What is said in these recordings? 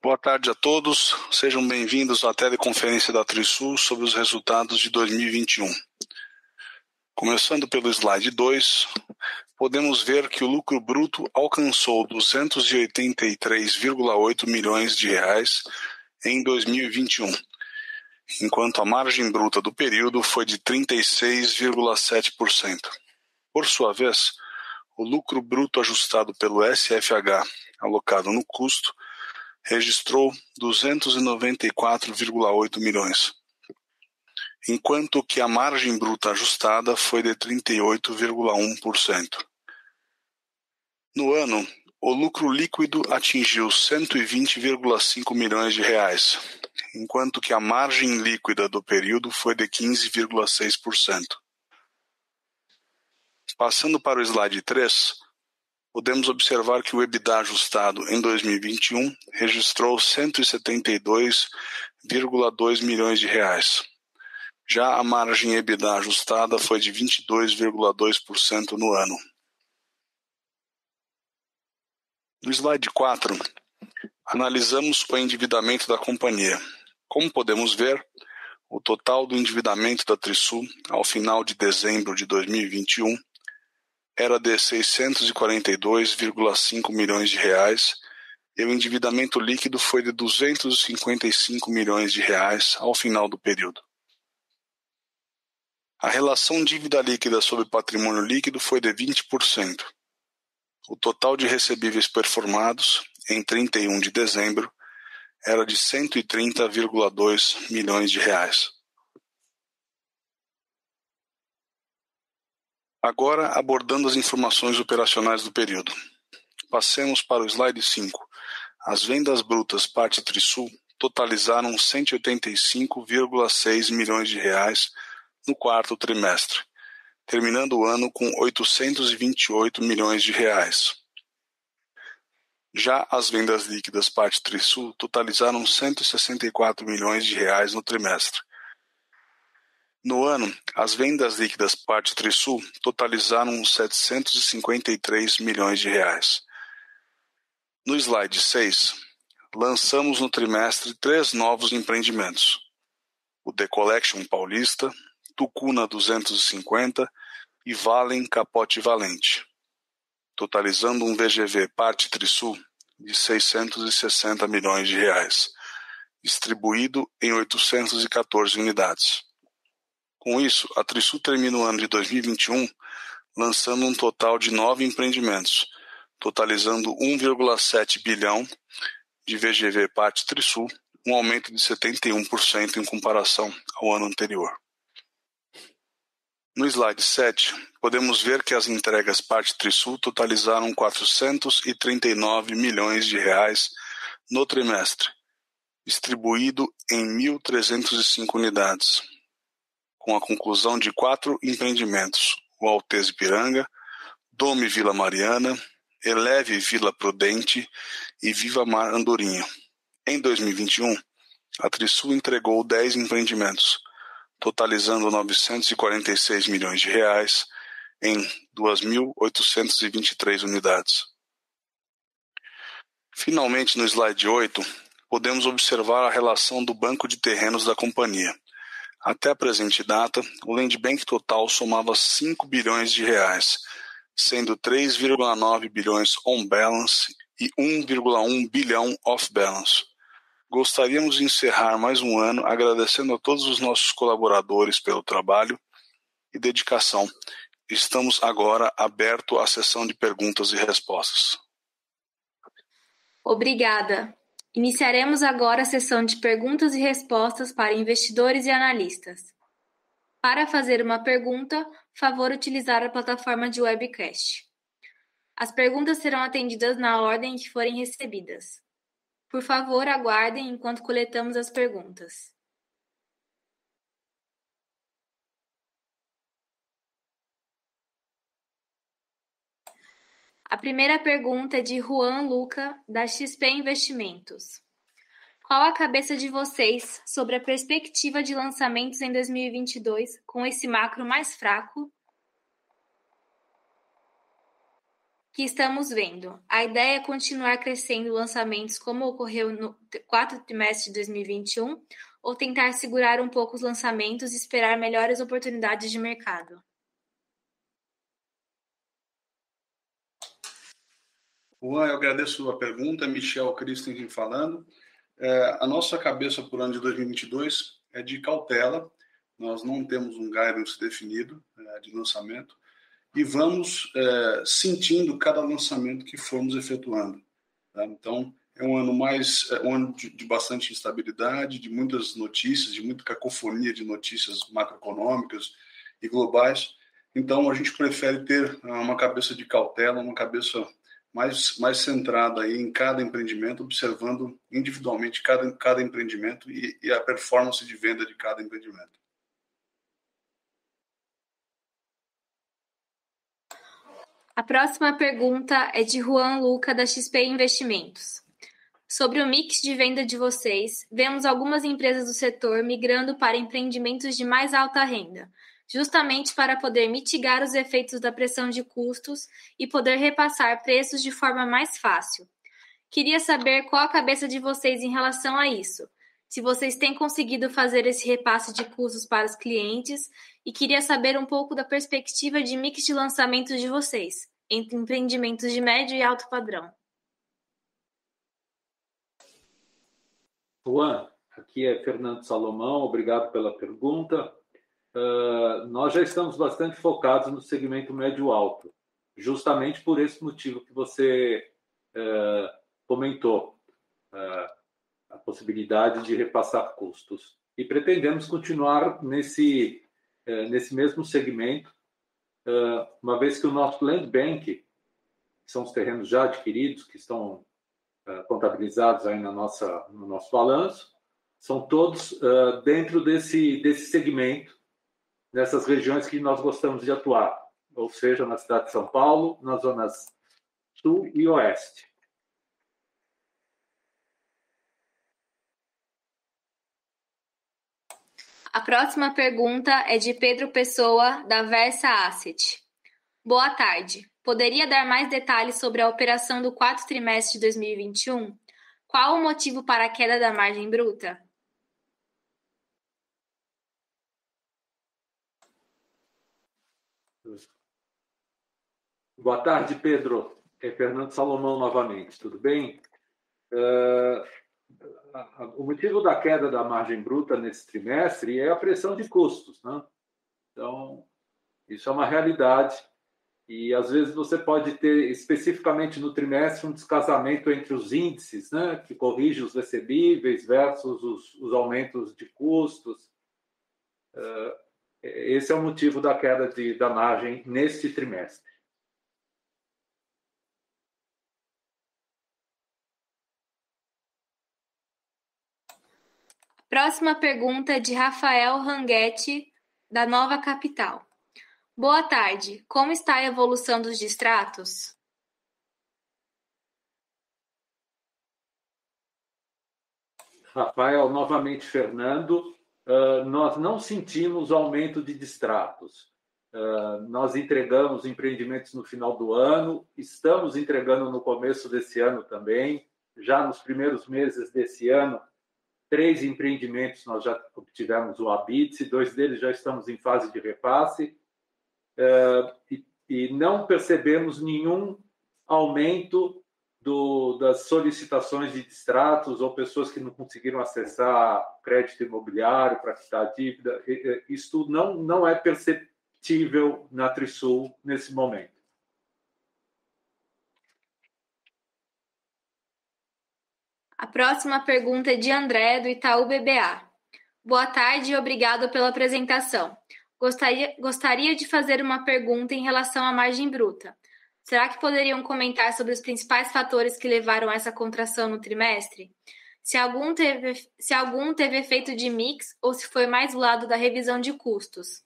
Boa tarde a todos, sejam bem-vindos à teleconferência da Trisul sobre os resultados de 2021. Começando pelo slide 2, podemos ver que o lucro bruto alcançou 283,8 milhões de reais em 2021, enquanto a margem bruta do período foi de 36,7%. Por sua vez, o lucro bruto ajustado pelo SFH, alocado no custo, registrou 294,8 milhões, enquanto que a margem bruta ajustada foi de 38,1%. No ano, o lucro líquido atingiu 120,5 milhões de reais, enquanto que a margem líquida do período foi de 15,6%. Passando para o slide 3, podemos observar que o EBITDA ajustado em 2021 registrou 172,2 milhões de reais. Já a margem EBITDA ajustada foi de 22,2% no ano. No slide 4, analisamos o endividamento da companhia. Como podemos ver, o total do endividamento da Trisul ao final de dezembro de 2021 era de 642,5 milhões de reais e o endividamento líquido foi de 255 milhões de reais ao final do período. A relação dívida líquida sobre patrimônio líquido foi de 20%. O total de recebíveis performados em 31 de dezembro era de 130,2 milhões de reais. Agora, abordando as informações operacionais do período. Passemos para o slide 5. As vendas brutas parte Trisul totalizaram 185,6 milhões de reais no quarto trimestre, terminando o ano com 828 milhões de reais. Já as vendas líquidas parte Trisul totalizaram 164 milhões de reais no trimestre. No ano, as vendas líquidas parte Trisul totalizaram 753 milhões de reais. No slide 6, lançamos no trimestre 3 novos empreendimentos. O The Collection Paulista, Tucuna 250 e Valen Capote Valente, totalizando um VGV parte Trisul de 660 milhões de reais, distribuído em 814 unidades. Com isso, a Trisul termina o ano de 2021 lançando um total de 9 empreendimentos, totalizando 1,7 bilhão de VGV parte Trisul, um aumento de 71% em comparação ao ano anterior. No slide 7, podemos ver que as entregas parte Trisul totalizaram 439 milhões de reais no trimestre, distribuído em 1.305 unidades, com a conclusão de 4 empreendimentos, o Altez Ipiranga, Dome Vila Mariana, Eleve Vila Prudente e Viva Mar Andorinha. Em 2021, a Trisul entregou 10 empreendimentos, totalizando 946 milhões de reais em 2.823 unidades. Finalmente, no slide 8, podemos observar a relação do banco de terrenos da companhia. Até a presente data, o Land Bank total somava 5 bilhões de reais, sendo 3,9 bilhões on balance e 1,1 bilhão off balance. Gostaríamos de encerrar mais um ano agradecendo a todos os nossos colaboradores pelo trabalho e dedicação. Estamos agora abertos à sessão de perguntas e respostas. Obrigada. Iniciaremos agora a sessão de perguntas e respostas para investidores e analistas. Para fazer uma pergunta, favor utilizar a plataforma de webcast. As perguntas serão atendidas na ordem em que forem recebidas. Por favor, aguardem enquanto coletamos as perguntas. A primeira pergunta é de Juan Luca, da XP Investimentos. Qual a cabeça de vocês sobre a perspectiva de lançamentos em 2022 com esse macro mais fraco? que estamos vendo? A ideia é continuar crescendo lançamentos como ocorreu no quarto trimestre de 2021 ou tentar segurar um pouco os lançamentos e esperar melhores oportunidades de mercado? Juan, eu agradeço a pergunta. Michel Christensen falando. A nossa cabeça para o ano de 2022 é de cautela. Nós não temos um guidance definido de lançamento e vamos sentindo cada lançamento que formos efetuando. Tá? Então, é um ano um ano de bastante instabilidade, de muitas notícias, de muita cacofonia de notícias macroeconômicas e globais. Então, a gente prefere ter uma cabeça de cautela, uma cabeça mais centrada aí em cada empreendimento, observando individualmente cada empreendimento e a performance de venda de cada empreendimento. A próxima pergunta é de Juan Luca, da XP Investimentos. Sobre o mix de venda de vocês, vemos algumas empresas do setor migrando para empreendimentos de mais alta renda, justamente para poder mitigar os efeitos da pressão de custos e poder repassar preços de forma mais fácil. Queria saber qual a cabeça de vocês em relação a isso, se vocês têm conseguido fazer esse repasse de custos para os clientes, e queria saber um pouco da perspectiva de mix de lançamentos de vocês, entre empreendimentos de médio e alto padrão. Juan, aqui é Fernando Salomão, obrigado pela pergunta. Nós já estamos bastante focados no segmento médio-alto, justamente por esse motivo que você comentou, a possibilidade de repassar custos. E pretendemos continuar nesse mesmo segmento, uma vez que o nosso land bank, que são os terrenos já adquiridos, que estão contabilizados aí no nosso balanço, são todos dentro desse segmento, nessas regiões que nós gostamos de atuar, ou seja, na cidade de São Paulo, nas zonas sul e oeste. A próxima pergunta é de Pedro Pessoa, da Versa Asset. Boa tarde. Poderia dar mais detalhes sobre a operação do quarto trimestre de 2021? Qual o motivo para a queda da margem bruta? Boa tarde, Pedro. É Fernando Salomão novamente, tudo bem? O motivo da queda da margem bruta nesse trimestre é a pressão de custos, né? Então, isso é uma realidade. E, às vezes, você pode ter, especificamente no trimestre, um descasamento entre os índices, né, que corrige os recebíveis versus os aumentos de custos. Esse é o motivo da queda da margem neste trimestre. Próxima pergunta é de Rafael Ranguetti, da Nova Capital. Boa tarde. Como está a evolução dos distratos? Rafael, novamente Fernando, nós não sentimos aumento de distratos. Nós entregamos empreendimentos no final do ano, estamos entregando no começo desse ano também. Já nos primeiros meses desse ano, 3 empreendimentos nós já obtivemos o habite, 2 deles já estamos em fase de repasse. E não percebemos nenhum aumento das solicitações de distratos ou pessoas que não conseguiram acessar crédito imobiliário para quitar a dívida. Isto não é perceptível na Trisul nesse momento. A próxima pergunta é de André, do Itaú BBA. Boa tarde e obrigado pela apresentação. Gostaria de fazer uma pergunta em relação à margem bruta. Será que poderiam comentar sobre os principais fatores que levaram a essa contração no trimestre? Se algum teve efeito de mix ou se foi mais do lado da revisão de custos?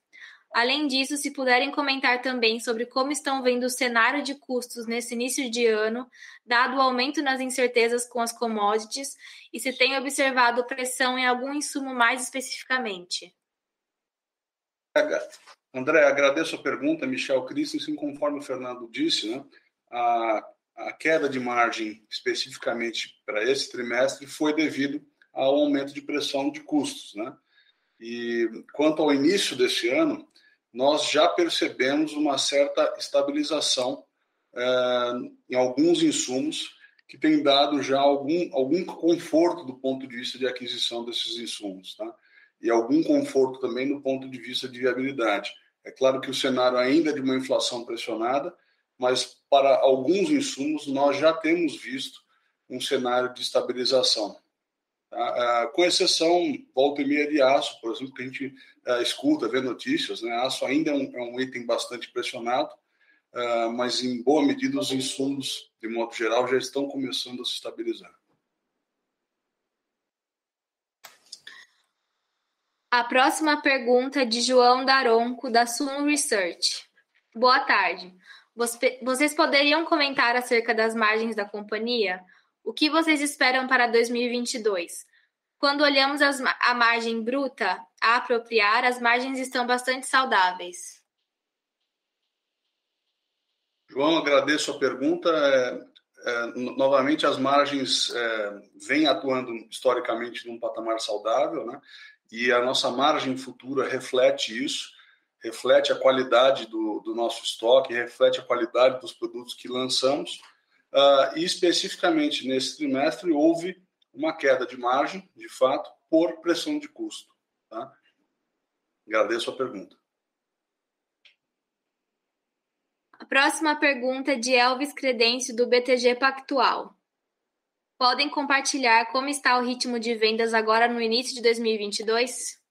Além disso, se puderem comentar também sobre como estão vendo o cenário de custos nesse início de ano, dado o aumento nas incertezas com as commodities, e se tem observado pressão em algum insumo mais especificamente. André, agradeço a pergunta, Michel Christensen, conforme o Fernando disse, né? a queda de margem, especificamente para esse trimestre, foi devido ao aumento de pressão de custos, né? E quanto ao início desse ano, nós já percebemos uma certa estabilização em alguns insumos, que tem dado já algum conforto do ponto de vista de aquisição desses insumos, tá? E algum conforto também do ponto de vista de viabilidade. É claro que o cenário ainda é de uma inflação pressionada, mas para alguns insumos nós já temos visto um cenário de estabilização. Tá? Com exceção, volta e meia de aço, por exemplo, que a gente escuta, vê notícias, né? Aço ainda é um item bastante pressionado, mas em boa medida os insumos, de modo geral, já estão começando a se estabilizar. A próxima pergunta é de João Daronco, da Suno Research. Boa tarde. Vocês poderiam comentar acerca das margens da companhia? O que vocês esperam para 2022? Quando olhamos a margem bruta a apropriar, as margens estão bastante saudáveis. João, agradeço a pergunta. Novamente, as margens vêm atuando historicamente num patamar saudável, né? E a nossa margem futura reflete isso, reflete a qualidade do nosso estoque, reflete a qualidade dos produtos que lançamos. E especificamente nesse trimestre houve uma queda de margem, de fato, por pressão de custo. Tá? Agradeço a pergunta. A próxima pergunta é de Elvis Credêncio, do BTG Pactual. Podem compartilhar como está o ritmo de vendas agora no início de 2022?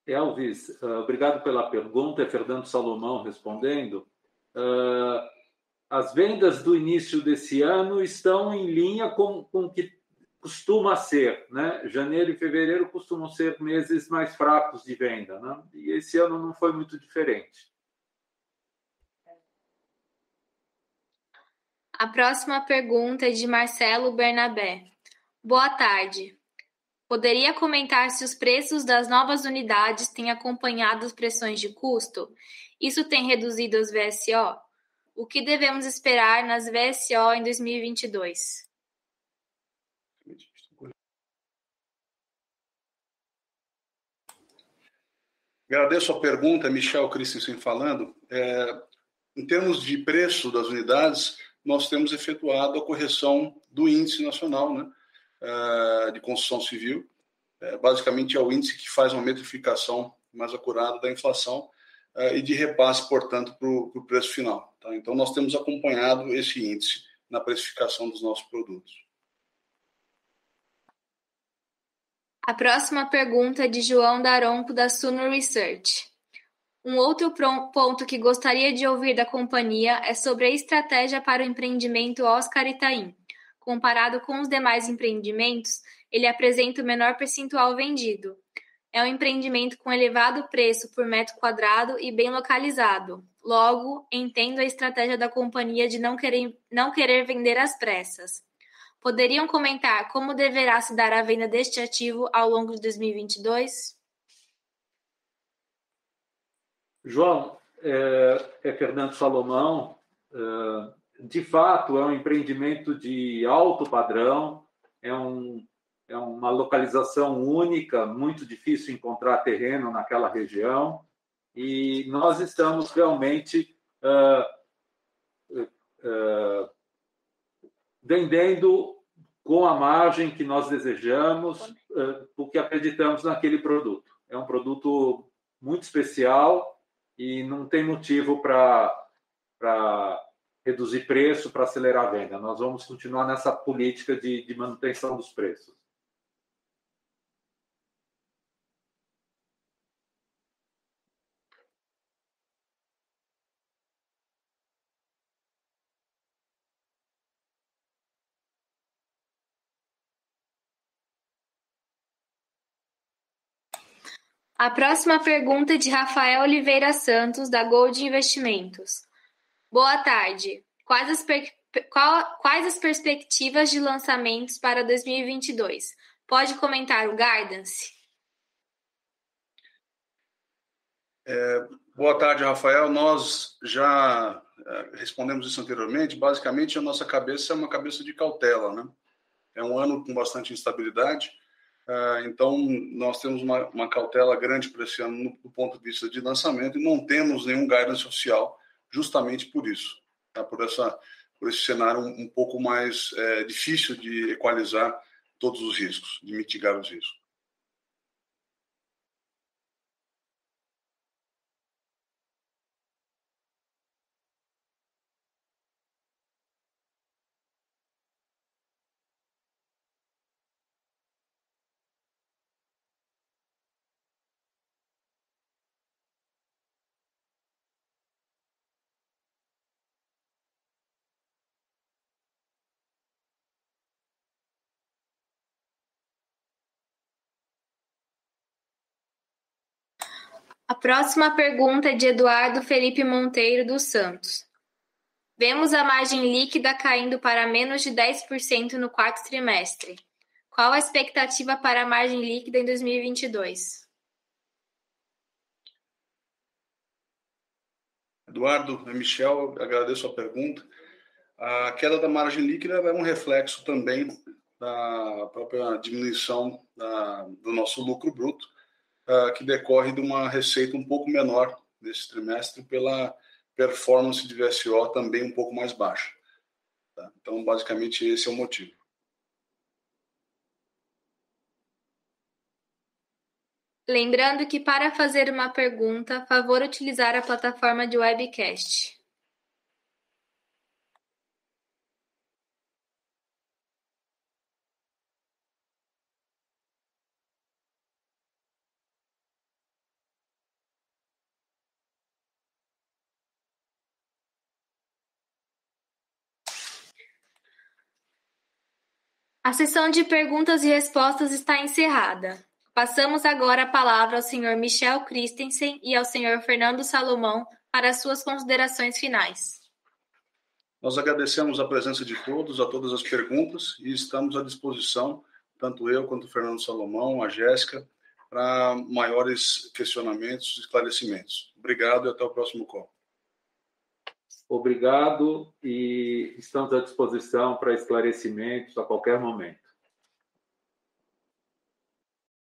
Elvis, obrigado pela pergunta. É Fernando Salomão respondendo. As vendas do início desse ano estão em linha com o que costuma ser, né? Janeiro e fevereiro costumam ser meses mais fracos de venda, né? E esse ano não foi muito diferente. A próxima pergunta é de Marcelo Bernabé. Boa tarde. Poderia comentar se os preços das novas unidades têm acompanhado as pressões de custo? Isso tem reduzido as VSO? O que devemos esperar nas VSO em 2022? Agradeço a pergunta, Michel Christensen falando. Em termos de preço das unidades, nós temos efetuado a correção do índice nacional, né, de construção civil. Basicamente é o índice que faz uma metrificação mais acurada da inflação e de repasse, portanto, para o preço final. Tá? Então, nós temos acompanhado esse índice na precificação dos nossos produtos. A próxima pergunta é de João Daronco, da Suno Research. Um outro ponto que gostaria de ouvir da companhia é sobre a estratégia para o empreendimento Oscar Itaim. Comparado com os demais empreendimentos, ele apresenta o menor percentual vendido. É um empreendimento com elevado preço por metro quadrado e bem localizado. Logo, entendo a estratégia da companhia de não querer vender às pressas. Poderiam comentar como deverá se dar a venda deste ativo ao longo de 2022? João, é Fernando Salomão. De fato, é um empreendimento de alto padrão, é uma localização única, muito difícil encontrar terreno naquela região, e nós estamos realmente vendendo com a margem que nós desejamos, porque acreditamos naquele produto. É um produto muito especial e não tem motivo para reduzir preço, para acelerar a venda. Nós vamos continuar nessa política de manutenção dos preços. A próxima pergunta é de Rafael Oliveira Santos, da Gold Investimentos. Boa tarde. Quais as perspectivas de lançamentos para 2022? Pode comentar o guidance? Boa tarde, Rafael. Nós já respondemos isso anteriormente. Basicamente, a nossa cabeça é uma cabeça de cautela, né? É um ano com bastante instabilidade, então nós temos uma cautela grande para esse ano do ponto de vista de lançamento e não temos nenhum guidance oficial justamente por isso, tá? Por esse cenário um pouco mais difícil de equalizar todos os riscos, de mitigar os riscos. A próxima pergunta é de Eduardo Felipe Monteiro dos Santos. Vemos a margem líquida caindo para menos de 10% no quarto trimestre. Qual a expectativa para a margem líquida em 2022? Eduardo, Michel, agradeço a pergunta. A queda da margem líquida é um reflexo também da própria diminuição do nosso lucro bruto, que decorre de uma receita um pouco menor nesse trimestre pela performance de VSO também um pouco mais baixa. Tá? Então, basicamente, esse é o motivo. Lembrando que para fazer uma pergunta, favor utilizar a plataforma de webcast. A sessão de perguntas e respostas está encerrada. Passamos agora a palavra ao Sr. Michel Christensen e ao Sr. Fernando Salomão para suas considerações finais. Nós agradecemos a presença de todos, a todas as perguntas e estamos à disposição, tanto eu quanto o Fernando Salomão, a Jéssica, para maiores questionamentos e esclarecimentos. Obrigado e até o próximo call. Obrigado e estamos à disposição para esclarecimentos a qualquer momento.